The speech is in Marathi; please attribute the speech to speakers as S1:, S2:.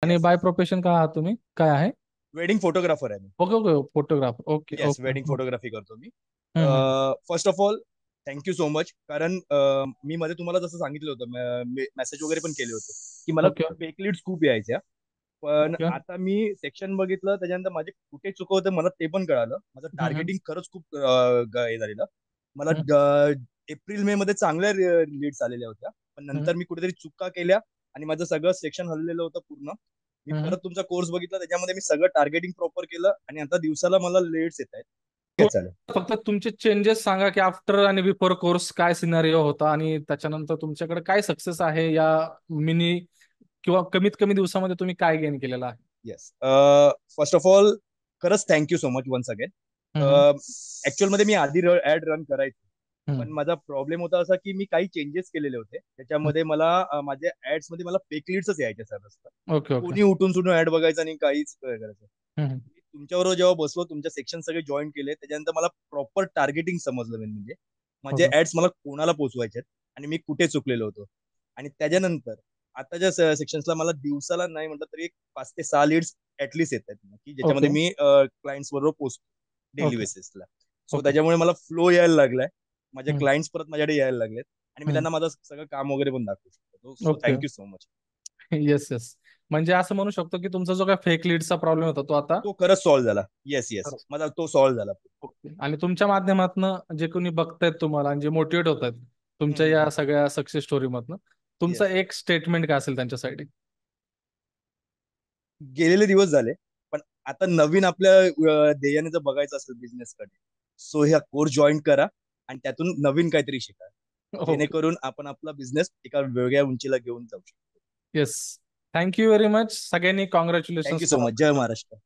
S1: आणि
S2: येस.
S1: बाय प्रोफेशन काय आहात तुम्ही? काय आहे?
S2: वेडिंग फोटोग्राफर आहे मी.
S1: Okay okay photographer. Okay
S2: yes,
S1: okay
S2: wedding
S1: okay.
S2: Photography करतो मी.
S1: Hmm, hmm.
S2: First of all thank you so much. कारण मी मध्ये तुम्हाला जसं सांगितलं होतं, मेसेज वगैरे पण केले होते की मला
S1: ओके
S2: फेक लीड्स खूप यायच्या. पण
S1: ओके.
S2: आता मी सेक्शन बघितलं, त्याच्यानंतर माझे कुठे चुकवतं मला ते पण कळालं. माझं
S1: हम्म, हम्म,
S2: टार्गेटिंग खरंच खूप हे झालेलं. मला
S1: हम्म,
S2: एप्रिल मे मध्ये चांगल्या लीड्स आलेल्या होत्या. पण
S1: हम्म,
S2: नंतर मी कुठेतरी चुका केल्या आणि माझं सगळं सेक्शन हल्लेलं होतं पूर्ण. मी
S1: हम्म.
S2: परत तुमचा कोर्स बघितला, त्याच्यामध्ये मी सगळं टार्गेटिंग प्रॉपर केलं आणि आता दिवसाला मला लीड्स येत आहेत. काय चालेल.
S1: फक्त तुमचे चेंजेस सांगा की आफ्टर आणि बिफोर कोर्स काय सिनारिओ होता आणि त्याच्यानंतर तुमच्याकडे काय सक्सेस आहे या मिनी किंवा कमीत कमी दिवसामध्ये तुम्ही काय गेन केलेलं आहे?
S2: येस. फर्स्ट ऑफ ऑल खरंच thank you so much once again.
S1: Hmm,
S2: actual मध्ये मी आधी ऍड रन करायचो.
S1: हम्म,
S2: पण माझा प्रॉब्लेम होता असा की मी काही चेंजेस केलेले होते
S1: हम्म.
S2: त्याच्यामध्ये. मला माझ्या ऍड्स मध्ये मला फेक लीड्सच यायचे सर रस्ता.
S1: Okay okay.
S2: कोणी उठून सुटून ऍड बघायचं आणि काहीच करायचं.
S1: हम्म,
S2: तुमच्याबरोबर जेव्हा बसलो, तुमच्या सेक्शन सगळे जॉईन केले, त्याच्यानंतर मला प्रॉपर टार्गेटिंग समजलं मेन म्हणजे. माझे
S1: ओके
S2: ऍड्स मला कोणाला पोहोचवायचे आणि मी कुठे चुकलेलो होतो. आणि त्याच्यानंतर आताच्या सेक्शन्सला मला दिवसाला नाही म्हटलं तरी एक 5 ते 6 लीड्स ऍटलीस्ट येत आहेत, की ज्याच्यामध्ये
S1: ओके
S2: मी क्लायंट्स बरोबर पोहोचतो डेली
S1: ओके
S2: बेसिसला. So
S1: okay.
S2: त्याच्यामुळे मला फ्लो यायला लागलाय. माझे
S1: हम्म,
S2: क्लायंट्स परत माझ्याकडे यायला लागलेत आणि मी
S1: हम्म.
S2: त्यांना माझं सगळं काम वगैरे पण दाखवू शकतो. So
S1: okay.
S2: Thank you so much.
S1: Yes yes. म्हणजे असं म्हणू शकतो की तुमचा जो काय फेक लीडचा प्रॉब्लेम होता तो आता
S2: तो खरंच सॉल्व्ह झाला. येस येस, माझा तो सॉल्व्ह झाला.
S1: ओके. आणि तुमच्या माध्यमातनं जे कोणी बघतायत तुम्हाला आणि जे मोटिवेट होत आहेत तुमच्या या सगळ्या सक्सेस स्टोरीमधनं, तुमचं
S2: येस.
S1: एक स्टेटमेंट काय असेल त्यांच्यासाठी?
S2: गेलेले दिवस झाले, पण आता नवीन आपल्या ध्येयाने जर बघायचं असेल बिझनेसकडे, सो ह्या कोर्स जॉईन करा आणि त्यातून नवीन काहीतरी शिका,
S1: ओके.
S2: जेणेकरून आपण आपला बिझनेस एका वेगळ्या उंचीला घेऊन जाऊ शकतो.
S1: येस. Thank you very much. सगळ्यांनी कॉंग्रॅच्युलेशन
S2: थँक्यू सो
S1: करा.
S2: मच. जय महाराष्ट्र.